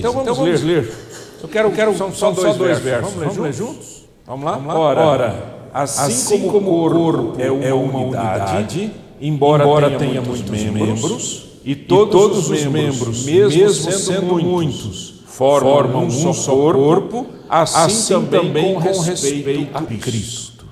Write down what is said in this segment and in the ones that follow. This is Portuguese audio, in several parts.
Então vamos ler. Eu quero só dois versos. Vamos ler juntos? Vamos lá? Ora, assim como o corpo é uma unidade, embora tenha muitos membros, e todos os membros, mesmo sendo muitos, formam um só corpo, assim também com respeito a Cristo.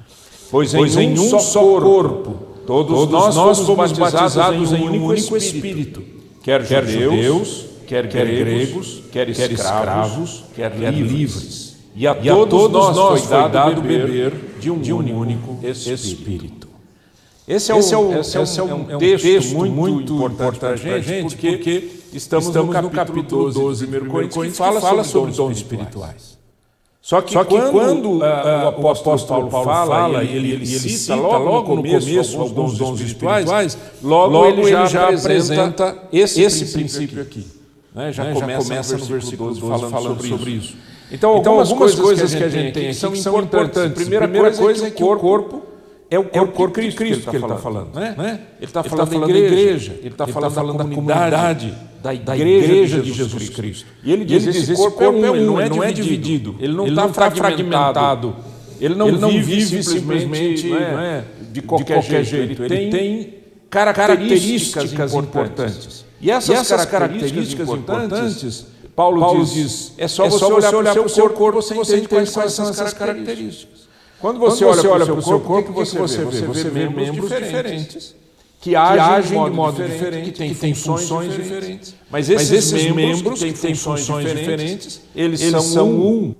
Pois em um só corpo, todos nós fomos batizados em um único Espírito, quer judeus, quer gregos, quer escravos, quer livres. E a todos nós foi dado beber de um único Espírito. Esse é um texto muito importante para a gente, porque estamos no capítulo 12 de 1 Coríntios, que fala sobre dons espirituais. Só que quando o apóstolo Paulo fala, ele cita logo no começo os dons espirituais, logo ele já apresenta esse princípio aqui. Né? Já começa no versículo 12 falando sobre isso. Então algumas coisas que a gente tem aqui são importantes. A primeira coisa é que o corpo é o corpo de Cristo que ele está falando. Né? Ele está falando da igreja, ele está falando da comunidade, da igreja de Jesus Cristo. E ele diz, esse corpo é um, ele não é dividido, ele não está fragmentado, ele não vive simplesmente de qualquer jeito, ele tem características importantes. E essas características importantes, Paulo diz, é só você olhar para o seu corpo, você entende quais são essas características. Quando você olha para o seu corpo, você vê? Você vê membros diferentes, que agem de modo diferente, que têm funções diferentes. Mas esses membros que têm funções diferentes, eles são um.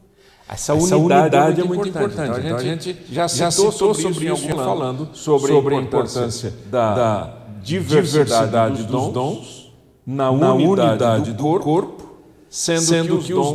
Essa unidade é muito importante. Então a gente já citou sobre isso falando sobre a importância da diversidade dos dons na unidade do corpo, sendo que os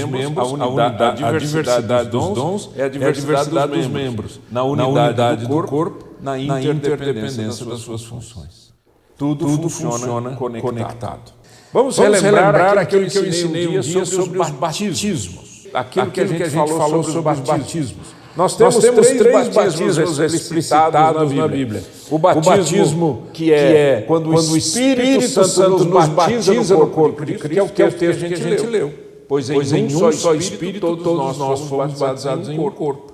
membros, a diversidade dos dons é a diversidade dos membros, na unidade do corpo, na interdependência das suas funções. Tudo funciona conectado. Vamos relembrar aquilo que eu ensinei um dia sobre os batismos. Aquilo que a gente falou sobre os batismos. Nós temos três batismos explicitados na Bíblia. O batismo que é quando o Espírito Santo nos batiza no corpo de Cristo, que é o texto que a gente leu. Pois em um só Espírito todos nós fomos batizados em um corpo.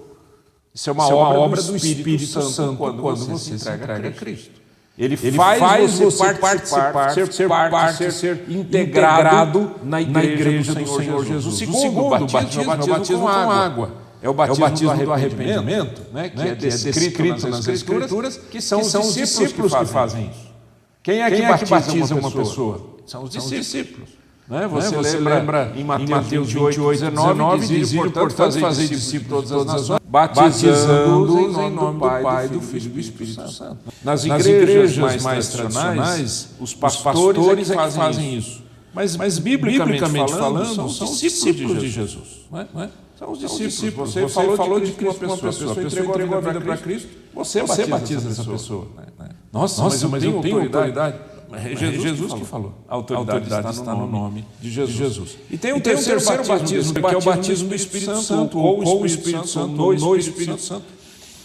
Isso é uma obra do Espírito Santo quando você se entrega a Cristo. Ele faz você participar, ser integrado na igreja do Senhor Jesus. Segundo o batismo com água. É o batismo do arrependimento, que é descrito nas Escrituras, que são os discípulos que fazem isso. Quem é que batiza uma pessoa? São os discípulos. Você lembra em Mateus 28, 19, diz, portanto, fazer discípulos de todas as nações, batizando-os em nome do Pai, do Filho e do Espírito Santo. Nas igrejas mais tradicionais, os pastores é que fazem isso. Mas biblicamente falando, são os discípulos de Jesus. São os discípulos. Você falou de Cristo para uma pessoa, a pessoa entregou a vida para Cristo, você batiza essa pessoa. Nossa, mas eu tenho autoridade. É Jesus que falou. A autoridade está no nome de Jesus. E tem um terceiro batismo, que é o batismo do Espírito Santo, ou o Espírito Santo, no Espírito Santo,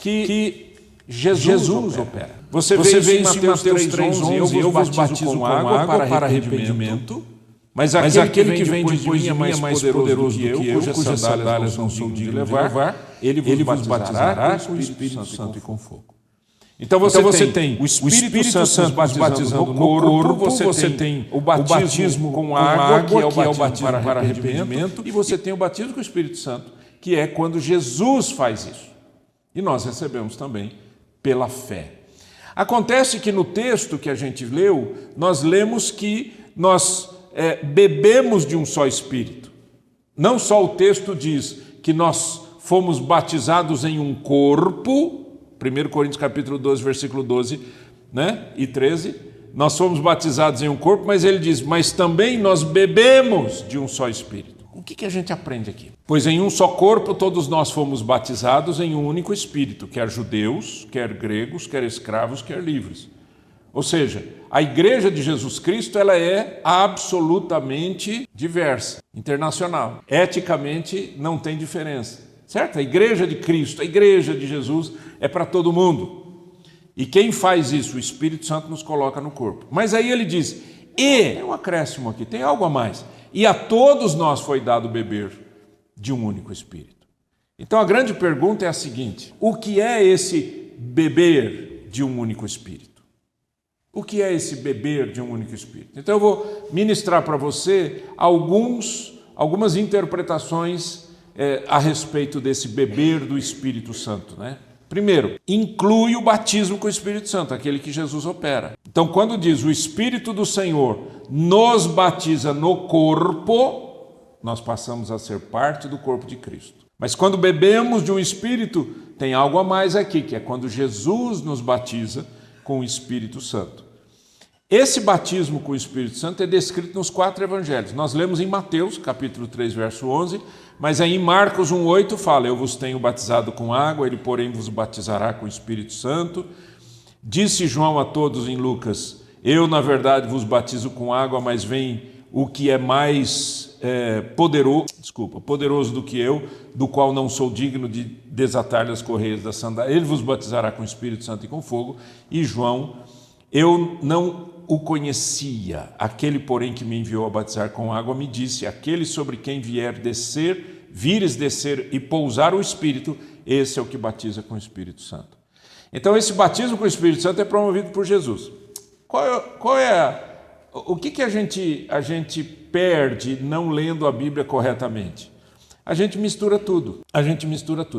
que Jesus opera. Você vê em Mateus 3,11, eu vos batizo com água para arrependimento, mas aquele que vem depois de mim é mais poderoso do que eu, cujas sandálias não sou digno de levar, ele vos batizará com o Espírito Santo e com fogo. Então você tem o Espírito Santo batizando no corpo, você tem o batismo com água, que é o batismo para arrependimento, e você tem o batismo com o Espírito Santo, que é quando Jesus faz isso. E nós recebemos também pela fé. Acontece que no texto que a gente leu, nós lemos que nós bebemos de um só Espírito. Não só o texto diz que nós fomos batizados em um corpo, 1 Coríntios capítulo 12, versículo 12 e 13, nós fomos batizados em um corpo, mas ele diz, mas também nós bebemos de um só Espírito. O que a gente aprende aqui? Pois em um só corpo todos nós fomos batizados em um único Espírito, quer judeus, quer gregos, quer escravos, quer livres. Ou seja, a igreja de Jesus Cristo ela é absolutamente diversa, internacional. Eticamente não tem diferença. Certo? A igreja de Cristo, a igreja de Jesus é para todo mundo. E quem faz isso? O Espírito Santo nos coloca no corpo. Mas aí ele diz, tem um acréscimo aqui, tem algo a mais. e a todos nós foi dado beber de um único Espírito. Então a grande pergunta é a seguinte: o que é esse beber de um único Espírito? O que é esse beber de um único Espírito? Então eu vou ministrar para você algumas interpretações a respeito desse beber do Espírito Santo, né? Primeiro, inclui o batismo com o Espírito Santo, aquele que Jesus opera. Então, quando diz o Espírito do Senhor nos batiza no corpo, nós passamos a ser parte do corpo de Cristo. Mas quando bebemos de um Espírito, tem algo a mais aqui, que é quando Jesus nos batiza com o Espírito Santo. Esse batismo com o Espírito Santo é descrito nos 4 evangelhos. Nós lemos em Mateus, capítulo 3, verso 11, mas aí em Marcos 1,8 fala: eu vos tenho batizado com água, ele porém vos batizará com o Espírito Santo. Disse João a todos em Lucas: eu na verdade vos batizo com água, mas vem o que é mais poderoso do que eu, do qual não sou digno de desatar-lhe as correias da sandália. Ele vos batizará com o Espírito Santo e com fogo. E João: eu não o conhecia, aquele porém que me enviou a batizar com água me disse: aquele sobre quem vires descer e pousar o Espírito, esse é o que batiza com o Espírito Santo. Então esse batismo com o Espírito Santo é promovido por Jesus. O que a gente perde não lendo a Bíblia corretamente? A gente mistura tudo.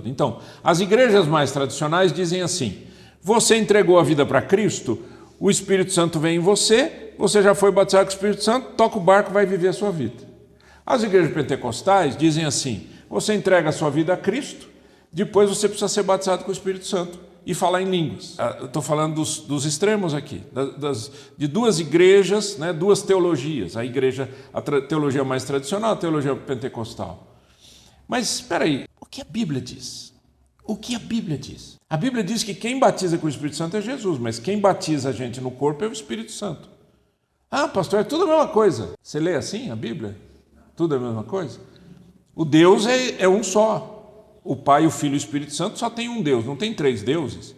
Então, as igrejas mais tradicionais dizem assim: você entregou a vida para Cristo, o Espírito Santo vem em você, você já foi batizado com o Espírito Santo, toca o barco, vai viver a sua vida. As igrejas pentecostais dizem assim: você entrega a sua vida a Cristo, depois você precisa ser batizado com o Espírito Santo e falar em línguas. Eu estou falando dos extremos aqui, de duas igrejas, né, duas teologias, a teologia mais tradicional, a teologia pentecostal. Mas espera aí, o que a Bíblia diz? O que a Bíblia diz? A Bíblia diz que quem batiza com o Espírito Santo é Jesus, mas quem batiza a gente no corpo é o Espírito Santo. Ah, pastor, é tudo a mesma coisa. Você lê assim a Bíblia? Tudo é a mesma coisa? O Deus é um só. O Pai, o Filho e o Espírito Santo só tem um Deus, não tem 3 deuses,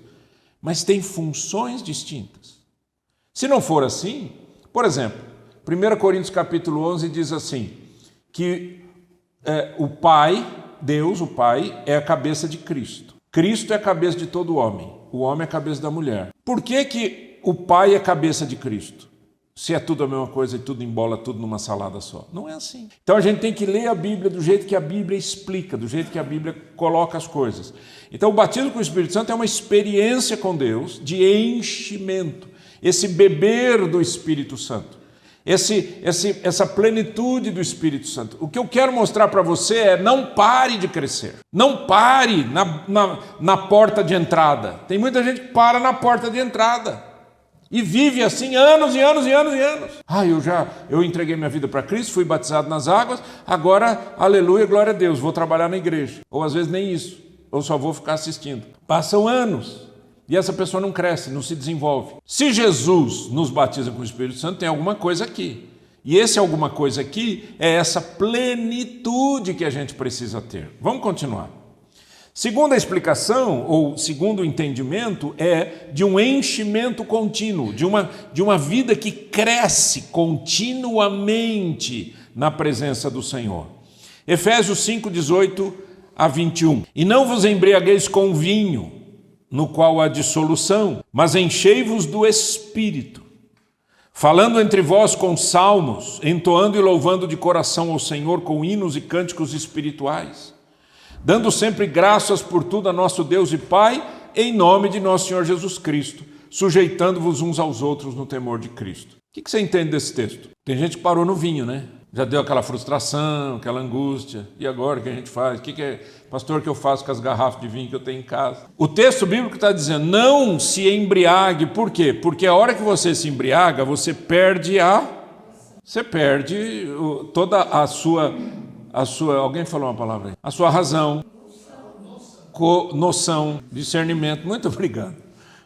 mas tem funções distintas. Se não for assim, por exemplo, 1 Coríntios capítulo 11 diz assim, que o Pai, Deus, o Pai, é a cabeça de Cristo. Cristo é a cabeça de todo homem, o homem é a cabeça da mulher. Por que o Pai é a cabeça de Cristo? Se é tudo a mesma coisa e tudo embola tudo numa salada só. Não é assim. Então a gente tem que ler a Bíblia do jeito que a Bíblia explica, do jeito que a Bíblia coloca as coisas. Então o batismo com o Espírito Santo é uma experiência com Deus de enchimento, esse beber do Espírito Santo, essa plenitude do Espírito Santo. O que eu quero mostrar para você é: não pare de crescer, não pare na porta de entrada. Tem muita gente que para na porta de entrada e vive assim anos e anos e anos e anos. Eu entreguei minha vida para Cristo, fui batizado nas águas, agora, aleluia, glória a Deus, vou trabalhar na igreja. Ou às vezes nem isso, ou só vou ficar assistindo. Passam anos e essa pessoa não cresce, não se desenvolve. Se Jesus nos batiza com o Espírito Santo, tem alguma coisa aqui. E esse alguma coisa aqui é essa plenitude que a gente precisa ter. Vamos continuar. Segunda explicação, ou segundo entendimento, é de um enchimento contínuo, de uma vida que cresce continuamente na presença do Senhor. Efésios 5, 18 a 21. E não vos embriagueis com vinho, no qual há dissolução, mas enchei-vos do Espírito, falando entre vós com salmos, entoando e louvando de coração ao Senhor com hinos e cânticos espirituais, dando sempre graças por tudo a nosso Deus e Pai, em nome de nosso Senhor Jesus Cristo, sujeitando-vos uns aos outros no temor de Cristo. O que você entende desse texto? Tem gente que parou no vinho, né? Já deu aquela frustração, aquela angústia. E agora o que a gente faz? Pastor, o que eu faço com as garrafas de vinho que eu tenho em casa? O texto bíblico está dizendo: não se embriague. Por quê? Porque a hora que você se embriaga, você perde toda a sua, alguém falou uma palavra aí? A sua razão, noção, discernimento. Muito obrigado.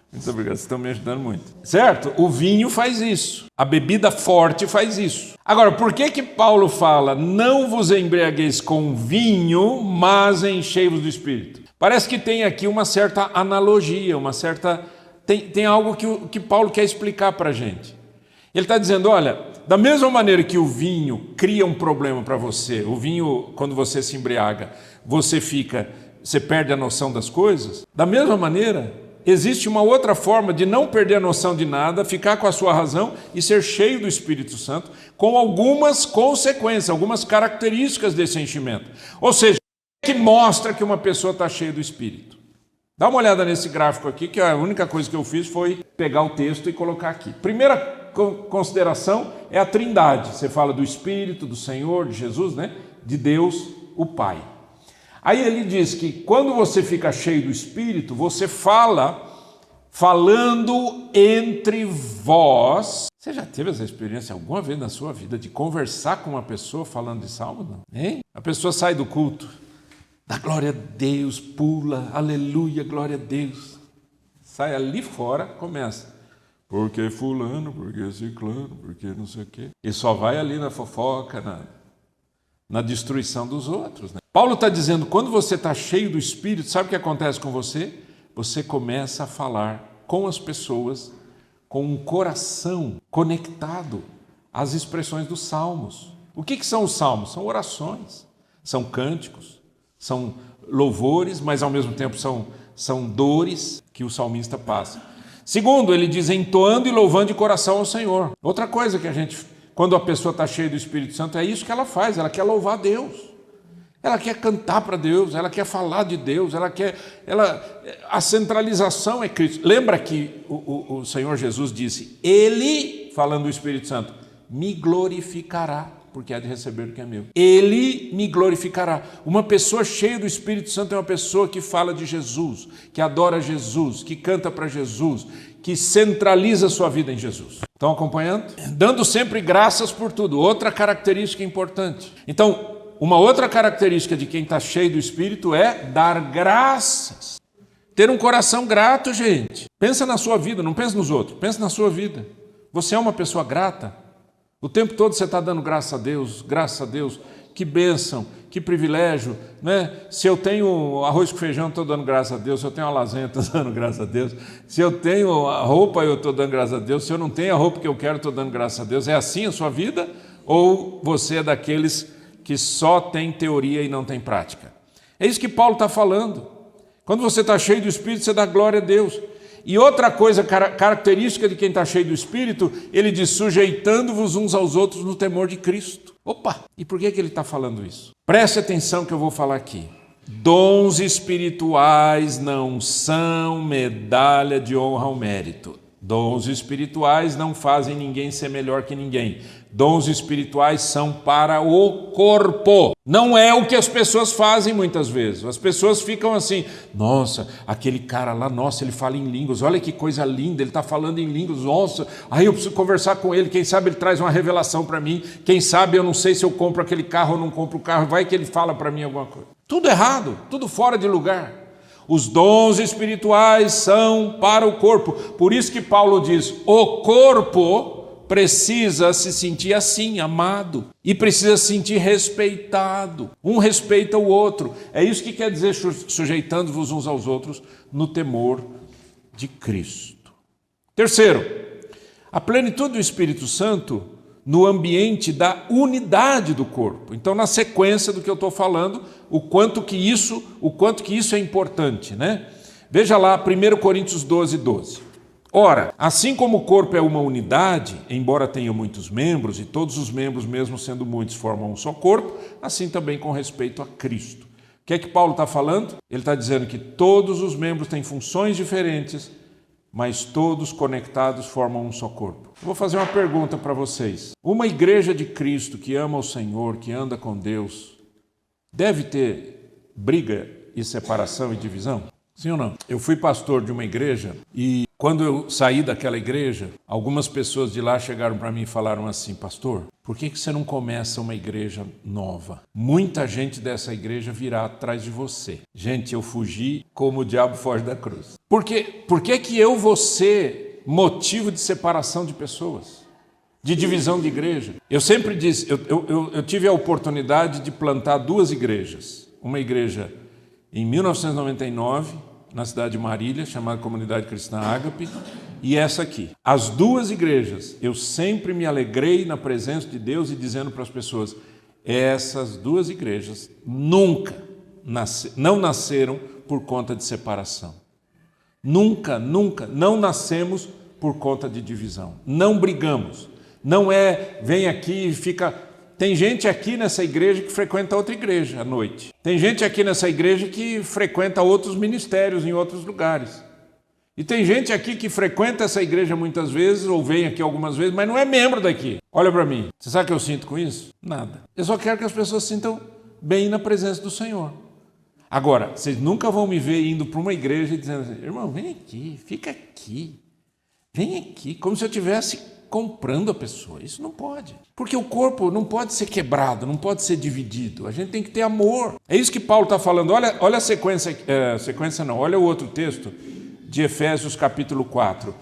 Muito obrigado, vocês estão me ajudando muito. Certo? O vinho faz isso. A bebida forte faz isso. Agora, por que Paulo fala: não vos embriagueis com vinho, mas enchei-vos do Espírito? Parece que tem aqui uma certa analogia, tem algo que Paulo quer explicar para a gente. Ele está dizendo, olha, da mesma maneira que o vinho cria um problema para você, o vinho, quando você se embriaga, você perde a noção das coisas, da mesma maneira, existe uma outra forma de não perder a noção de nada, ficar com a sua razão e ser cheio do Espírito Santo, com algumas consequências, algumas características desse enchimento. Ou seja, que mostra que uma pessoa está cheia do Espírito. Dá uma olhada nesse gráfico aqui, que a única coisa que eu fiz foi pegar o texto e colocar aqui. Primeira consideração é a Trindade. Você fala do Espírito, do Senhor, de Jesus, né? De Deus, o Pai. Aí ele diz que quando você fica cheio do Espírito, você falando entre vós. Você já teve essa experiência alguma vez na sua vida de conversar com uma pessoa falando de salmo? Não? Hein? A pessoa sai do culto, dá glória a Deus, pula, aleluia, glória a Deus. Sai ali fora, começa. Porque fulano, porque ciclano, porque não sei o quê. E só vai ali na fofoca, na destruição dos outros. Né? Paulo está dizendo, quando você está cheio do Espírito, sabe o que acontece com você? Você começa a falar com as pessoas, com um coração conectado às expressões dos salmos. O que são os salmos? São orações, são cânticos, são louvores, mas ao mesmo tempo são dores que o salmista passa. Segundo, ele diz, entoando e louvando de coração ao Senhor. Outra coisa que quando a pessoa está cheia do Espírito Santo, é isso que ela faz, ela quer louvar Deus. Ela quer cantar para Deus, ela quer falar de Deus, a centralização é Cristo. Lembra que o Senhor Jesus disse, Ele, falando do Espírito Santo, me glorificará, porque há de receber o que é meu. Ele me glorificará. Uma pessoa cheia do Espírito Santo é uma pessoa que fala de Jesus, que adora Jesus, que canta para Jesus, que centraliza a sua vida em Jesus. Estão acompanhando? Dando sempre graças por tudo. Outra característica importante. Então, uma outra característica de quem está cheio do Espírito é dar graças. Ter um coração grato, gente. Pensa na sua vida, não pensa nos outros. Pensa na sua vida. Você é uma pessoa grata? O tempo todo você está dando graças a Deus, que bênção, que privilégio, né? Se eu tenho arroz com feijão, estou dando graças a Deus, se eu tenho uma lasanha, estou dando graças a Deus, se eu tenho a roupa, eu estou dando graças a Deus, se eu não tenho a roupa que eu quero, estou dando graças a Deus. É assim a sua vida? Ou você é daqueles que só tem teoria e não tem prática? É isso que Paulo está falando. Quando você está cheio do Espírito, você dá glória a Deus. E outra coisa característica de quem está cheio do Espírito, ele diz, sujeitando-vos uns aos outros no temor de Cristo. Opa! E por que ele está falando isso? Preste atenção que eu vou falar aqui. Dons espirituais não são medalha de honra ao mérito. Dons espirituais não fazem ninguém ser melhor que ninguém. Dons espirituais são para o corpo. Não é o que as pessoas fazem muitas vezes. As pessoas ficam assim, nossa, aquele cara lá, nossa, ele fala em línguas, olha que coisa linda, ele está falando em línguas, nossa, aí eu preciso conversar com ele, quem sabe ele traz uma revelação para mim, quem sabe eu não sei se eu compro aquele carro ou não compro o carro, vai que ele fala para mim alguma coisa. Tudo errado, tudo fora de lugar. Os dons espirituais são para o corpo. Por isso que Paulo diz, o corpo precisa se sentir assim, amado, e precisa se sentir respeitado. Um respeita o outro. É isso que quer dizer sujeitando-vos uns aos outros no temor de Cristo. Terceiro, a plenitude do Espírito Santo no ambiente da unidade do corpo. Então, na sequência do que eu estou falando, o quanto que isso é importante, né? Veja lá, 1 Coríntios 12:12. Ora, assim como o corpo é uma unidade, embora tenha muitos membros, e todos os membros, mesmo sendo muitos, formam um só corpo, assim também com respeito a Cristo. O que é que Paulo está falando? Ele está dizendo que todos os membros têm funções diferentes, mas todos conectados formam um só corpo. Eu vou fazer uma pergunta para vocês. Uma igreja de Cristo que ama o Senhor, que anda com Deus, deve ter briga e separação e divisão? Sim ou não? Eu fui pastor de uma igreja e quando eu saí daquela igreja, algumas pessoas de lá chegaram para mim e falaram assim, pastor, por que você não começa uma igreja nova? Muita gente dessa igreja virá atrás de você. Gente, eu fugi como o diabo foge da cruz. Por que eu vou ser motivo de separação de pessoas? De divisão de igreja? Eu sempre disse, eu tive a oportunidade de plantar 2 igrejas. Uma igreja em 1999, na cidade de Marília, chamada Comunidade Cristã Ágape, e essa aqui. As duas igrejas, eu sempre me alegrei na presença de Deus e dizendo para as pessoas, essas duas igrejas nunca não nasceram por conta de separação. Nunca não nascemos por conta de divisão. Não brigamos. Não é, vem aqui e fica... Tem gente aqui nessa igreja que frequenta outra igreja à noite. Tem gente aqui nessa igreja que frequenta outros ministérios em outros lugares. E tem gente aqui que frequenta essa igreja muitas vezes, ou vem aqui algumas vezes, mas não é membro daqui. Olha para mim. Você sabe o que eu sinto com isso? Nada. Eu só quero que as pessoas se sintam bem na presença do Senhor. Agora, vocês nunca vão me ver indo para uma igreja e dizendo assim, irmão, vem aqui, fica aqui. Vem aqui, como se eu estivesse comprando a pessoa. Isso não pode. Porque o corpo não pode ser quebrado, não pode ser dividido. A gente tem que ter amor. É isso que Paulo está falando. Olha a sequência, olha o outro texto de Efésios capítulo 4.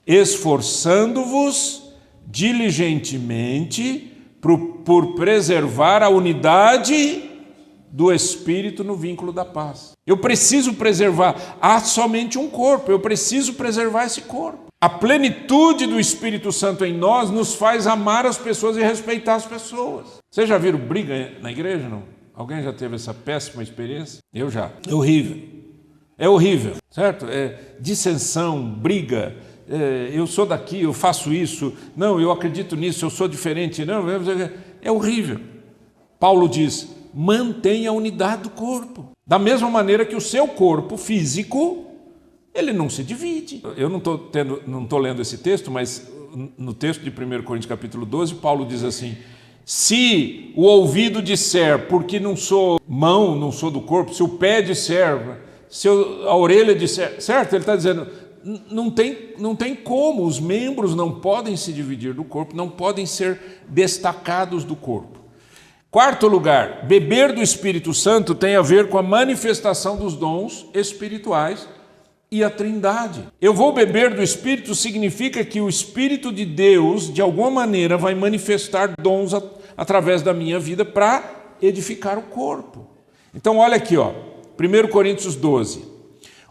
Esforçando-vos diligentemente por preservar a unidade do Espírito no vínculo da paz. Eu preciso preservar. Há somente um corpo, eu preciso preservar esse corpo. A plenitude do Espírito Santo em nós nos faz amar as pessoas e respeitar as pessoas. Vocês já viram briga na igreja, não? Alguém já teve essa péssima experiência? Eu já. É horrível. É horrível, certo? Dissensão, briga. Eu sou daqui, eu faço isso. Não, eu acredito nisso, eu sou diferente. Não, é horrível. Paulo diz, mantenha a unidade do corpo. Da mesma maneira que o seu corpo físico, ele não se divide. Eu não estou lendo esse texto, mas no texto de 1 Coríntios capítulo 12, Paulo diz assim, se o ouvido disser, porque não sou mão, não sou do corpo, se o pé disser, se a orelha disser, certo? Ele está dizendo, não tem como, os membros não podem se dividir do corpo, não podem ser destacados do corpo. Quarto lugar, beber do Espírito Santo tem a ver com a manifestação dos dons espirituais e a Trindade. Eu vou beber do Espírito significa que o Espírito de Deus, de alguma maneira, vai manifestar dons através da minha vida para edificar o corpo. Então, olha aqui, 1 Coríntios 12.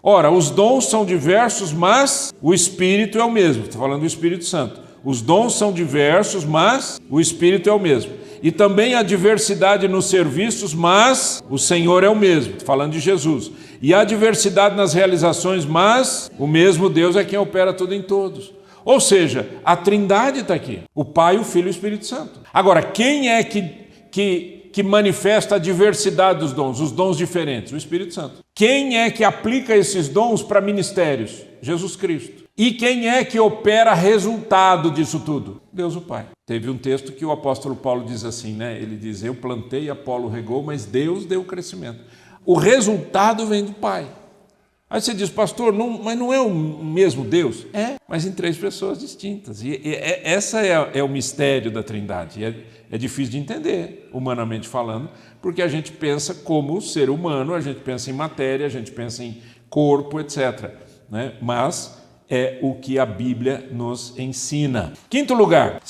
Ora, os dons são diversos, mas o Espírito é o mesmo. Estou falando do Espírito Santo. Os dons são diversos, mas o Espírito é o mesmo. E também há diversidade nos serviços, mas o Senhor é o mesmo. Estou falando de Jesus. E há diversidade nas realizações, mas o mesmo Deus é quem opera tudo em todos. Ou seja, a Trindade está aqui. O Pai, o Filho e o Espírito Santo. Agora, quem é que manifesta a diversidade dos dons, os dons diferentes? O Espírito Santo. Quem é que aplica esses dons para ministérios? Jesus Cristo. E quem é que opera resultado disso tudo? Deus o Pai. Teve um texto que o apóstolo Paulo diz assim, né? Ele diz, eu plantei, Apolo regou, mas Deus deu o crescimento. O resultado vem do Pai. Aí você diz, pastor, mas não é o mesmo Deus? É, mas em três pessoas distintas. E essa é o mistério da Trindade. É difícil de entender, humanamente falando, porque a gente pensa como ser humano, a gente pensa em matéria, a gente pensa em corpo, etc. Né? Mas é o que a Bíblia nos ensina. Quinto lugar,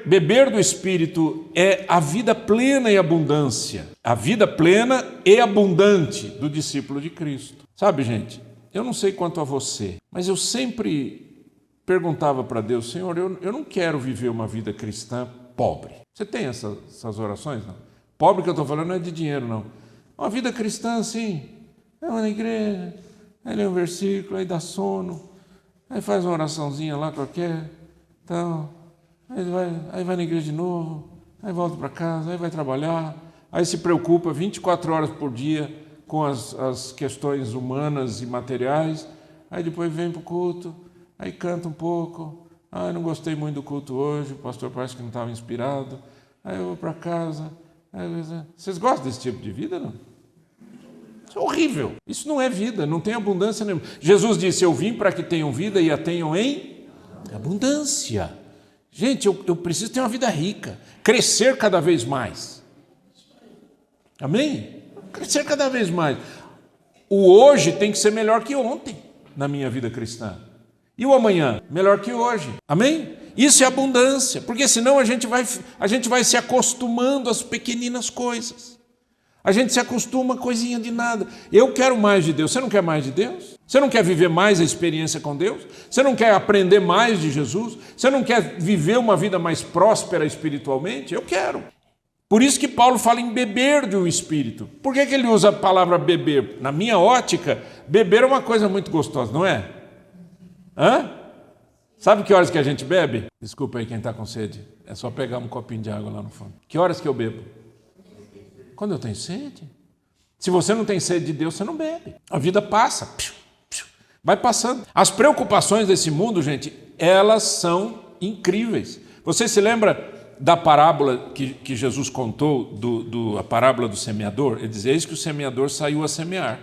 beber do Espírito é a vida plena e abundância. A vida plena e abundante do discípulo de Cristo. Sabe, gente, eu não sei quanto a você, mas eu sempre perguntava para Deus, Senhor, eu não quero viver uma vida cristã pobre. Você tem essas orações? Não? Pobre que eu estou falando não é de dinheiro, não. Uma vida cristã, assim, vai na igreja, aí lê um versículo, aí dá sono, aí faz uma oraçãozinha lá qualquer, então, aí vai na igreja de novo, aí volta para casa, aí vai trabalhar, aí se preocupa 24 horas por dia com as questões humanas e materiais, aí depois vem para o culto, aí canta um pouco, não gostei muito do culto hoje, o pastor parece que não estava inspirado, aí eu vou para casa. Vocês gostam desse tipo de vida, não? Isso é horrível. Isso não é vida, não tem abundância nenhuma. Jesus disse, eu vim para que tenham vida e a tenham em abundância. Gente, eu preciso ter uma vida rica, crescer cada vez mais. Amém? Crescer cada vez mais. O hoje tem que ser melhor que ontem na minha vida cristã. E o amanhã? Melhor que hoje. Amém? Isso é abundância, porque senão a gente vai se acostumando às pequeninas coisas. A gente se acostuma, coisinha de nada. Eu quero mais de Deus. Você não quer mais de Deus? Você não quer viver mais a experiência com Deus? Você não quer aprender mais de Jesus? Você não quer viver uma vida mais próspera espiritualmente? Eu quero. Por isso que Paulo fala em beber do Espírito. Por que ele usa a palavra beber? Na minha ótica, beber é uma coisa muito gostosa, não é? Hã? Sabe que horas que a gente bebe? Desculpa aí quem está com sede. É só pegar um copinho de água lá no fundo. Que horas que eu bebo? Quando eu tenho sede. Se você não tem sede de Deus, você não bebe. A vida passa. Vai passando. As preocupações desse mundo, gente, elas são incríveis. Você se lembra da parábola que Jesus contou, a parábola do semeador? Ele diz, eis que o semeador saiu a semear.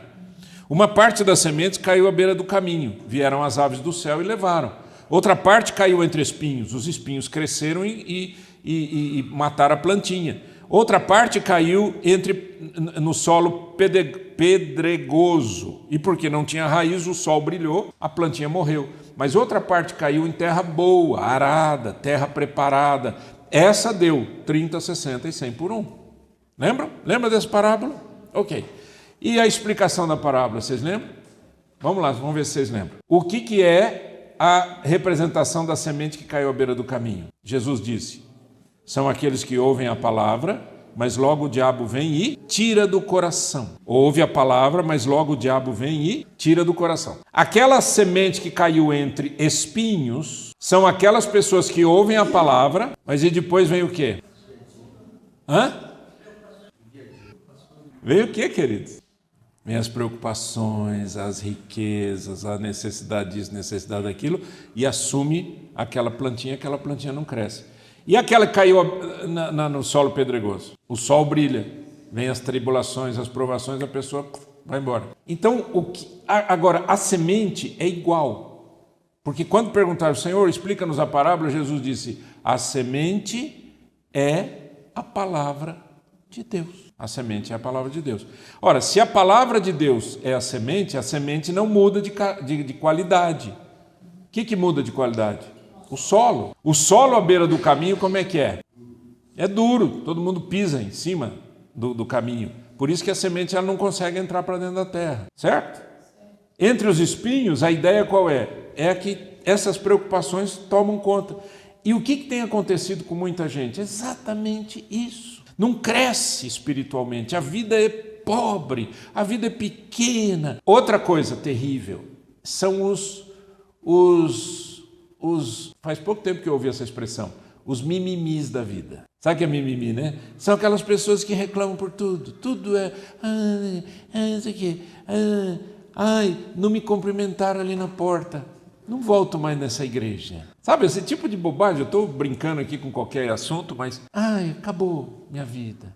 Uma parte das sementes caiu à beira do caminho. Vieram as aves do céu e levaram. Outra parte caiu entre espinhos. Os espinhos cresceram e mataram a plantinha. Outra parte caiu no solo pedregoso. E porque não tinha raiz, o sol brilhou, a plantinha morreu. Mas outra parte caiu em terra boa, arada, terra preparada. Essa deu 30, 60 e 100 por 1. Lembram? Lembra dessa parábola? Ok. E a explicação da parábola, vocês lembram? Vamos lá, vamos ver se vocês lembram. O que é a representação da semente que caiu à beira do caminho? Jesus disse, são aqueles que ouvem a palavra, mas logo o diabo vem e tira do coração. Ouve a palavra, mas logo o diabo vem e tira do coração. Aquela semente que caiu entre espinhos são aquelas pessoas que ouvem a palavra, mas e depois vem o quê? Vem o quê, queridos? Vem as preocupações, as riquezas, a necessidade disso, necessidade daquilo, e assume aquela plantinha não cresce. E aquela que caiu no solo pedregoso? O sol brilha, vem as tribulações, as provações, a pessoa vai embora. Então, agora, a semente é igual. Porque quando perguntaram, Senhor, explica-nos a parábola, Jesus disse, a semente é a palavra de Deus. A semente é a palavra de Deus. Ora, se a palavra de Deus é a semente não muda de qualidade. O que muda de qualidade? O solo. O solo à beira do caminho, como é que é? É duro, todo mundo pisa em cima do caminho. Por isso que a semente ela não consegue entrar para dentro da terra, certo? Entre os espinhos, a ideia qual é? É que essas preocupações tomam conta. E o que tem acontecido com muita gente? Exatamente isso. Não cresce espiritualmente, a vida é pobre, a vida é pequena. Outra coisa terrível são faz pouco tempo que eu ouvi essa expressão, os mimimis da vida. Sabe o que é mimimi, né? São aquelas pessoas que reclamam por tudo. Tudo é, não sei o quê, não me cumprimentaram ali na porta. Não volto mais nessa igreja. Sabe, esse tipo de bobagem, eu estou brincando aqui com qualquer assunto, mas, acabou minha vida.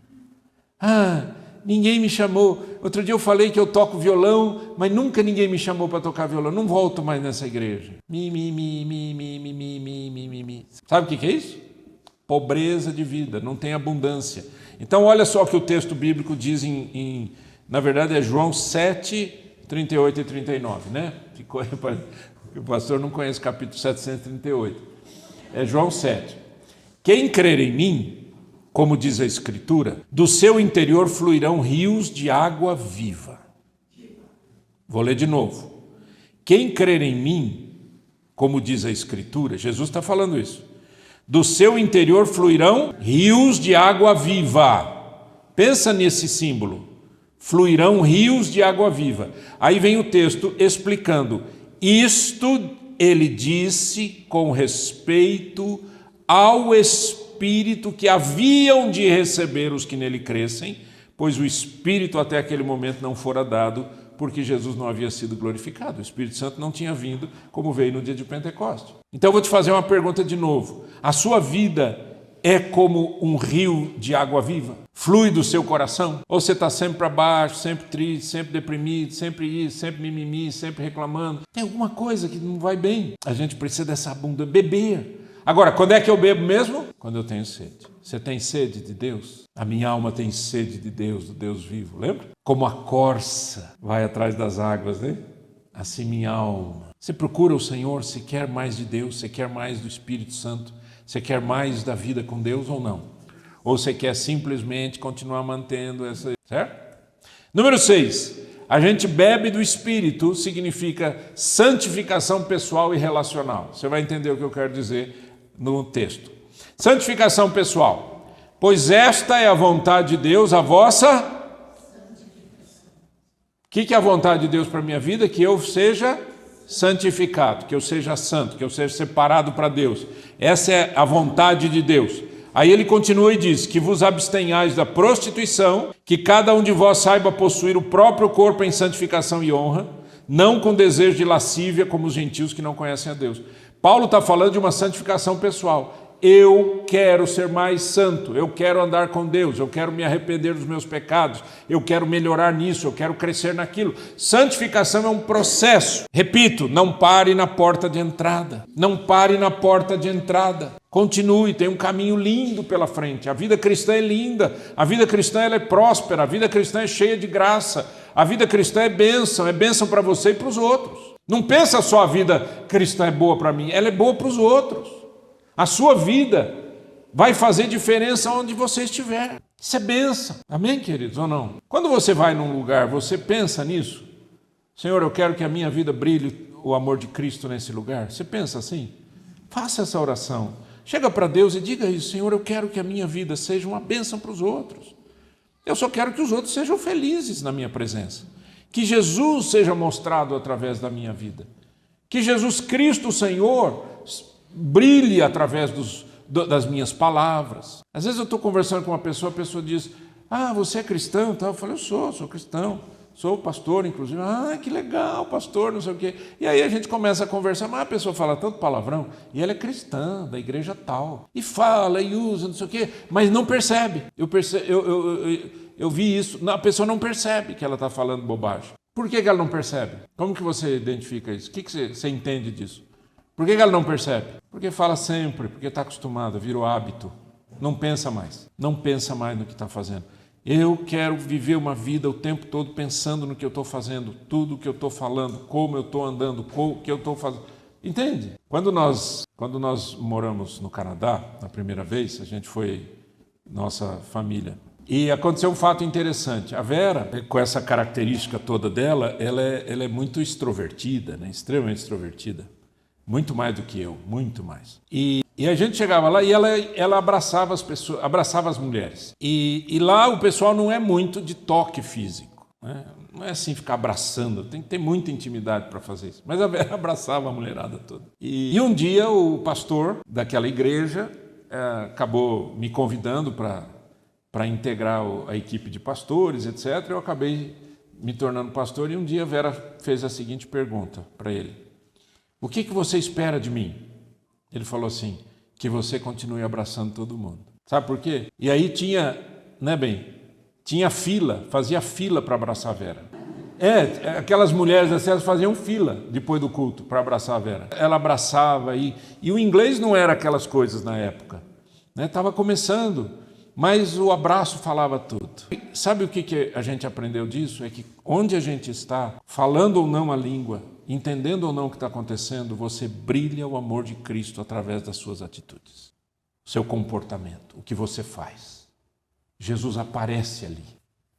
Ninguém me chamou. Outro dia eu falei que eu toco violão, mas nunca ninguém me chamou para tocar violão. Não volto mais nessa igreja. Sabe o que é isso? Pobreza de vida, não tem abundância. Então olha só o que o texto bíblico diz na verdade é João 7, 38 e 39, né? O pastor não conhece o capítulo 738. É João 7. Quem crer em mim, como diz a Escritura, do seu interior fluirão rios de água viva. Vou ler de novo. Quem crer em mim, como diz a Escritura, Jesus está falando isso, do seu interior fluirão rios de água viva. Pensa nesse símbolo. Fluirão rios de água viva. Aí vem o texto explicando. Isto ele disse com respeito ao Espírito que haviam de receber os que nele crescem, pois o Espírito até aquele momento não fora dado, porque Jesus não havia sido glorificado. O Espírito Santo não tinha vindo como veio no dia de Pentecostes. Então eu vou te fazer uma pergunta de novo. A sua vida é como um rio de água viva? Flui do seu coração? Ou você está sempre para baixo, sempre triste, sempre deprimido, sempre isso, sempre mimimi, sempre reclamando? Tem alguma coisa que não vai bem. A gente precisa dessa abundância, beber. Agora, quando é que eu bebo mesmo? Quando eu tenho sede. Você tem sede de Deus? A minha alma tem sede de Deus, do Deus vivo, lembra? Como a corça vai atrás das águas, né? Assim minha alma. Você procura o Senhor, você quer mais de Deus, você quer mais do Espírito Santo, você quer mais da vida com Deus ou não? Ou você quer simplesmente continuar mantendo essa... Certo? Número 6. A gente bebe do Espírito significa santificação pessoal e relacional. Você vai entender o que eu quero dizer no texto. Santificação pessoal. Pois esta é a vontade de Deus, a vossa... O que é a vontade de Deus para a minha vida? Que eu seja santificado, que eu seja santo, que eu seja separado para Deus. Essa é a vontade de Deus. Aí ele continua e diz, que vos abstenhais da prostituição, que cada um de vós saiba possuir o próprio corpo em santificação e honra, não com desejo de lascívia como os gentios que não conhecem a Deus. Paulo está falando de uma santificação pessoal. Eu quero ser mais santo, eu quero andar com Deus, eu quero me arrepender dos meus pecados, eu quero melhorar nisso, eu quero crescer naquilo. Santificação é um processo. Repito, não pare na porta de entrada. Não pare na porta de entrada. Continue, tem um caminho lindo pela frente. A vida cristã é linda, a vida cristã ela é próspera, a vida cristã é cheia de graça, a vida cristã é bênção para você e para os outros. Não pensa só a vida cristã é boa para mim, ela é boa para os outros. A sua vida vai fazer diferença onde você estiver. Isso é bênção. Amém, queridos, ou não? Quando você vai num lugar, você pensa nisso? Senhor, eu quero que a minha vida brilhe o amor de Cristo nesse lugar. Você pensa assim? Faça essa oração. Chega para Deus e diga isso. Senhor, eu quero que a minha vida seja uma bênção para os outros. Eu só quero que os outros sejam felizes na minha presença. Que Jesus seja mostrado através da minha vida. Que Jesus Cristo, o Senhor, brilhe através das minhas palavras. Às vezes eu estou conversando com uma pessoa, a pessoa diz, você é cristão? Eu falo, eu sou cristão, sou pastor, inclusive. Que legal, pastor, não sei o quê. E aí a gente começa a conversar, mas a pessoa fala tanto palavrão, e ela é cristã, da igreja tal. E fala, e usa, não sei o quê, mas não percebe. Eu vi isso, a pessoa não percebe que ela está falando bobagem. Por que ela não percebe? Como que você identifica isso? O que você entende disso? Por que ela não percebe? Porque fala sempre, porque está acostumada, virou hábito. Não pensa mais no que está fazendo. Eu quero viver uma vida o tempo todo pensando no que eu estou fazendo, tudo que eu estou falando, como eu estou andando, o que eu estou fazendo. Entende? Quando nós moramos no Canadá, na primeira vez, a gente foi, nossa família, e aconteceu um fato interessante. A Vera, com essa característica toda dela, ela é muito extrovertida, né? Extremamente extrovertida. Muito mais do que eu, muito mais. E a gente chegava lá e ela abraçava as pessoas, abraçava as mulheres. E lá o pessoal não é muito de toque físico, né? Não é assim ficar abraçando, tem que ter muita intimidade para fazer isso. Mas a Vera abraçava a mulherada toda. E um dia o pastor daquela igreja acabou me convidando para integrar a equipe de pastores, etc. Eu acabei me tornando pastor e um dia a Vera fez a seguinte pergunta para ele. O que você espera de mim? Ele falou assim, que você continue abraçando todo mundo. Sabe por quê? E aí tinha fila, fazia fila para abraçar a Vera. Aquelas mulheres assim, elas faziam fila depois do culto para abraçar a Vera. Ela abraçava e o inglês não era aquelas coisas na época. Estava começando, mas o abraço falava tudo. Sabe o que a gente aprendeu disso? É que onde a gente está, falando ou não a língua, entendendo ou não o que está acontecendo, você brilha o amor de Cristo através das suas atitudes, seu comportamento, o que você faz. Jesus aparece ali.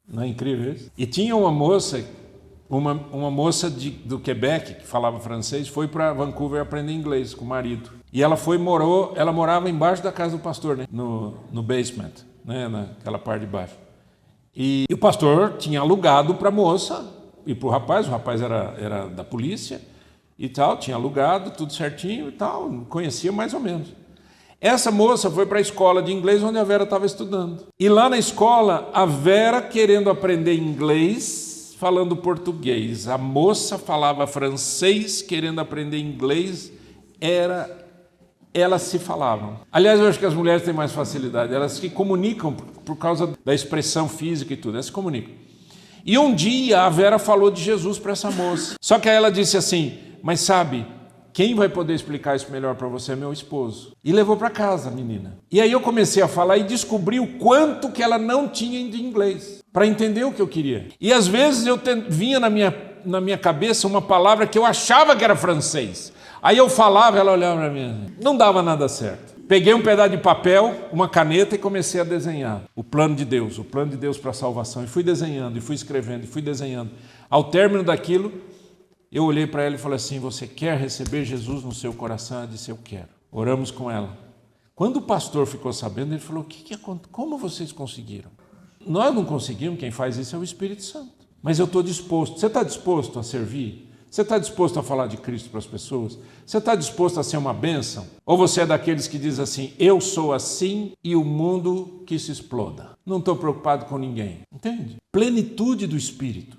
Não é incrível isso? E tinha uma moça do Quebec, que falava francês, foi para Vancouver aprender inglês com o marido. E ela morava embaixo da casa do pastor, né? no basement, né? Naquela parte de baixo. E o pastor tinha alugado para a moça e para o rapaz era da polícia e tal, tinha alugado, tudo certinho e tal, conhecia mais ou menos. Essa moça foi para a escola de inglês onde a Vera estava estudando. E lá na escola, a Vera querendo aprender inglês, falando português. A moça falava francês, querendo aprender inglês, elas se falavam. Aliás, eu acho que as mulheres têm mais facilidade, elas se comunicam por causa da expressão física e tudo, elas se comunicam. E um dia a Vera falou de Jesus para essa moça. Só que aí ela disse assim, mas sabe, quem vai poder explicar isso melhor para você é meu esposo. E levou para casa a menina. E aí eu comecei a falar e descobri o quanto que ela não tinha de inglês, para entender o que eu queria. E às vezes vinha na minha cabeça uma palavra que eu achava que era francês. Aí eu falava, ela olhava para mim, não dava nada certo. peguei um pedaço de papel, uma caneta e comecei a desenhar o plano de Deus para a salvação. E fui desenhando, e fui escrevendo, e fui desenhando. Ao término daquilo, eu olhei para ela e falei assim: você quer receber Jesus no seu coração? Ela disse: eu quero. Oramos com ela. Quando o pastor ficou sabendo, ele falou: como vocês conseguiram? Nós não conseguimos, quem faz isso é o Espírito Santo. Mas eu estou disposto. Você está disposto a servir? Você está disposto a falar de Cristo para as pessoas? Você está disposto a ser uma bênção? Ou você é daqueles que diz assim: eu sou assim e o mundo que se exploda? Não estou preocupado com ninguém. Entende? Plenitude do Espírito,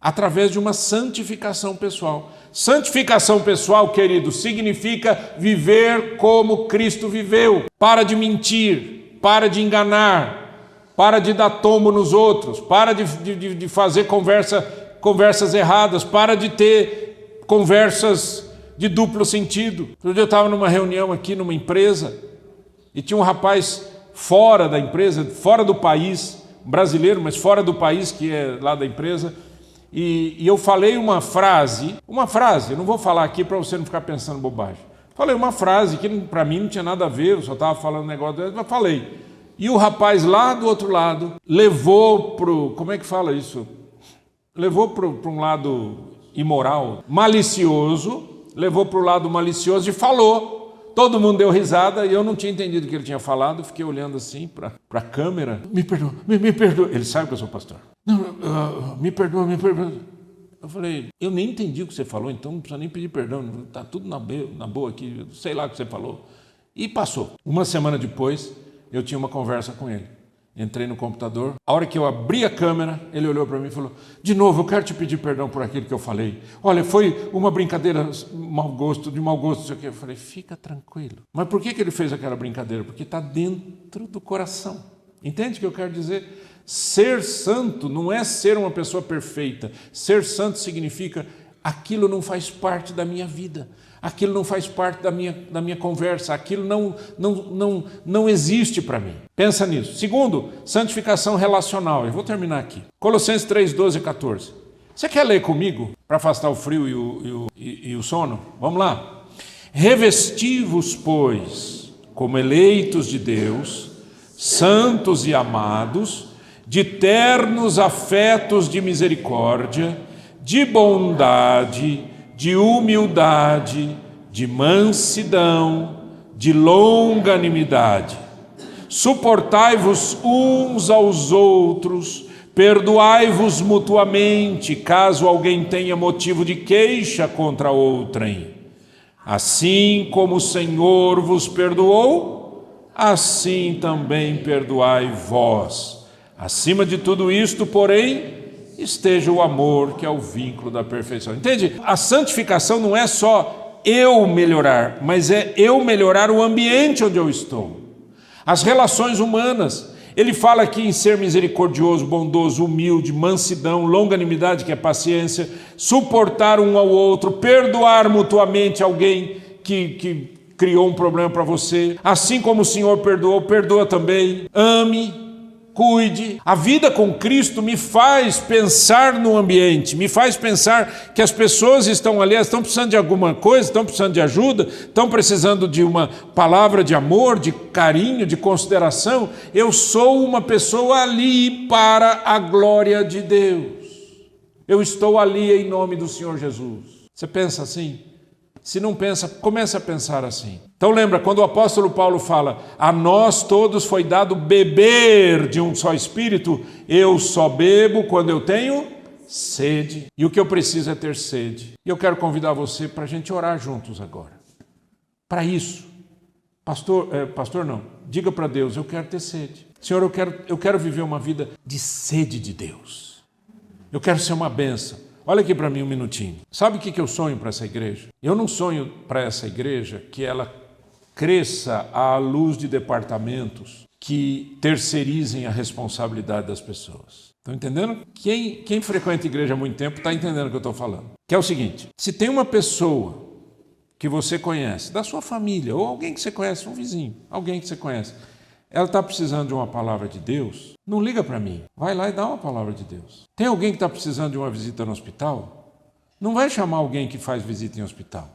através de uma santificação pessoal. Santificação pessoal, querido, significa viver como Cristo viveu. Para de mentir, para de enganar, para de dar tombo nos outros, para de fazer conversas erradas, para de ter conversas de duplo sentido. Outro dia eu estava numa reunião aqui numa empresa e tinha um rapaz fora da empresa, fora do país, brasileiro, mas fora do país, que é lá da empresa, e eu falei uma frase, eu não vou falar aqui para você não ficar pensando bobagem. Falei uma frase que para mim não tinha nada a ver, eu só estava falando um negócio, mas falei. E o rapaz lá do outro lado levou como é que fala isso? Levou para um lado imoral, malicioso, levou para o lado malicioso e falou. Todo mundo deu risada e eu não tinha entendido o que ele tinha falado, fiquei olhando assim para a câmera. Me perdoa, me perdoa. Ele sabe que eu sou pastor. Não, me perdoa, me perdoa. Eu falei: eu nem entendi o que você falou, então não precisa nem pedir perdão, está tudo na boa aqui, sei lá o que você falou. E passou. Uma semana depois, eu tinha uma conversa com ele. Entrei no computador, a hora que eu abri a câmera, ele olhou para mim e falou: de novo, eu quero te pedir perdão por aquilo que eu falei. Olha, foi uma brincadeira de mau gosto, não sei o quê. Eu falei: fica tranquilo. Mas por que ele fez aquela brincadeira? Porque está dentro do coração. Entende o que eu quero dizer? Ser santo não é ser uma pessoa perfeita. Ser santo significa: aquilo não faz parte da minha vida. Aquilo não faz parte da minha conversa, aquilo não existe para mim. Pensa nisso. Segundo, santificação relacional. Eu vou terminar aqui. Colossenses 3, 12 e 14. Você quer ler comigo para afastar o frio e o sono? Vamos lá. Revesti-vos, pois, como eleitos de Deus, santos e amados, de ternos afetos de misericórdia, de bondade, de humildade, de mansidão, de longanimidade. Suportai-vos uns aos outros, perdoai-vos mutuamente, caso alguém tenha motivo de queixa contra outrem. Assim como o Senhor vos perdoou, assim também perdoai vós. Acima de tudo isto, porém, esteja o amor, que é o vínculo da perfeição. Entende? A santificação não é só eu melhorar, mas é eu melhorar o ambiente onde eu estou. As relações humanas. Ele fala aqui em ser misericordioso, bondoso, humilde, mansidão, longanimidade, que é paciência, suportar um ao outro, perdoar mutuamente alguém que criou um problema para você. Assim como o Senhor perdoou, perdoa também. Ame. Cuide. A vida com Cristo me faz pensar no ambiente, me faz pensar que as pessoas estão ali, estão precisando de alguma coisa, estão precisando de ajuda, estão precisando de uma palavra de amor, de carinho, de consideração. Eu sou uma pessoa ali para a glória de Deus. Eu estou ali em nome do Senhor Jesus. Você pensa assim? Se não pensa, comece a pensar assim. Então lembra, quando o apóstolo Paulo fala: a nós todos foi dado beber de um só espírito, eu só bebo quando eu tenho sede. E o que eu preciso é ter sede. E eu quero convidar você para a gente orar juntos agora. Para isso, pastor não, diga para Deus: eu quero ter sede. Senhor, eu quero viver uma vida de sede de Deus. Eu quero ser uma bênção. Olha aqui para mim um minutinho. Sabe o que eu sonho para essa igreja? Eu não sonho para essa igreja que ela cresça à luz de departamentos que terceirizem a responsabilidade das pessoas. Estão entendendo? Quem frequenta a igreja há muito tempo está entendendo o que eu estou falando. Que é o seguinte: se tem uma pessoa que você conhece, da sua família, ou alguém que você conhece, um vizinho, alguém que você conhece, ela está precisando de uma palavra de Deus, não liga para mim. Vai lá e dá uma palavra de Deus. Tem alguém que está precisando de uma visita no hospital? Não vai chamar alguém que faz visita em hospital.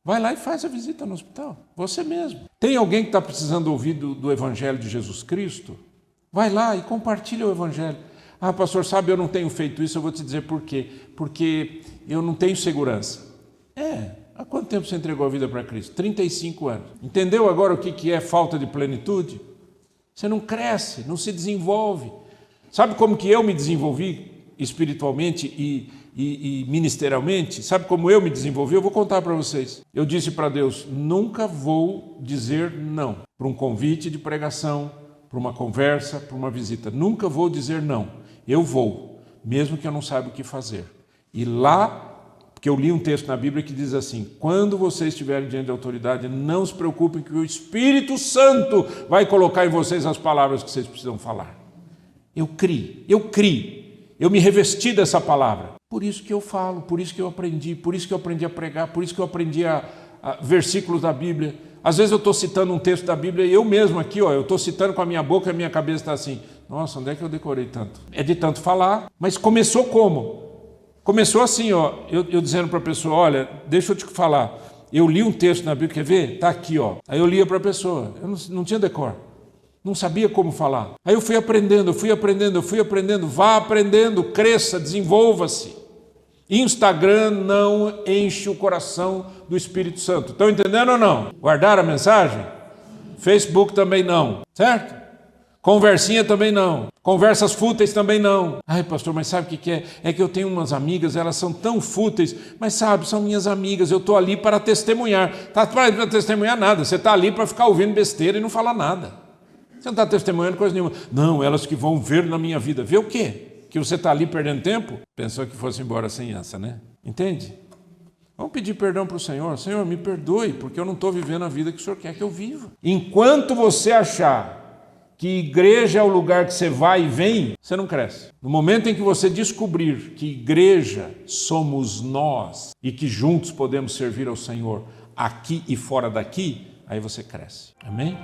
Vai lá e faz a visita no hospital, você mesmo. Tem alguém que está precisando ouvir do Evangelho de Jesus Cristo? Vai lá e compartilha o Evangelho. Ah, pastor, sabe, eu não tenho feito isso, eu vou te dizer por quê. Porque eu não tenho segurança. Há quanto tempo você entregou a vida para Cristo? 35 anos. Entendeu agora o que é falta de plenitude? Você não cresce, não se desenvolve. Sabe como que eu me desenvolvi espiritualmente e ministerialmente? Sabe como eu me desenvolvi? Eu vou contar para vocês. Eu disse para Deus, nunca vou dizer não para um convite de pregação, para uma conversa, para uma visita. Nunca vou dizer não. Eu vou, mesmo que eu não saiba o que fazer. E lá, porque eu li um texto na Bíblia que diz assim, quando vocês estiverem diante da autoridade, não se preocupem que o Espírito Santo vai colocar em vocês as palavras que vocês precisam falar. Eu criei, eu me revesti dessa palavra. Por isso que eu falo, por isso que eu aprendi a pregar, por isso que eu aprendi a versículos da Bíblia. Às vezes eu estou citando um texto da Bíblia e eu mesmo aqui, eu estou citando com a minha boca e a minha cabeça está assim, nossa, onde é que eu decorei tanto? É de tanto falar, mas começou como? Começou assim, eu dizendo para a pessoa, olha, deixa eu te falar, eu li um texto na Bíblia, quer ver? Está aqui, Aí eu lia para a pessoa, eu não tinha decor, não sabia como falar. Aí eu fui aprendendo, vá aprendendo, cresça, desenvolva-se. Instagram não enche o coração do Espírito Santo. Estão entendendo ou não? Guardaram a mensagem? Facebook também não, certo? Conversinha também não. Conversas fúteis também não. Ai, pastor, mas sabe o que é? É que eu tenho umas amigas, elas são tão fúteis, mas sabe, são minhas amigas, eu estou ali para testemunhar. Está para testemunhar nada, você está ali para ficar ouvindo besteira e não falar nada. Você não está testemunhando coisa nenhuma. Não, elas que vão ver na minha vida. Ver o quê? Que você está ali perdendo tempo? Pensou que fosse embora sem essa, né? Entende? Vamos pedir perdão para o Senhor. Senhor, me perdoe, porque eu não estou vivendo a vida que o Senhor quer que eu viva. Enquanto você achar que igreja é o lugar que você vai e vem, você não cresce. No momento em que você descobrir que igreja somos nós e que juntos podemos servir ao Senhor aqui e fora daqui, aí você cresce. Amém?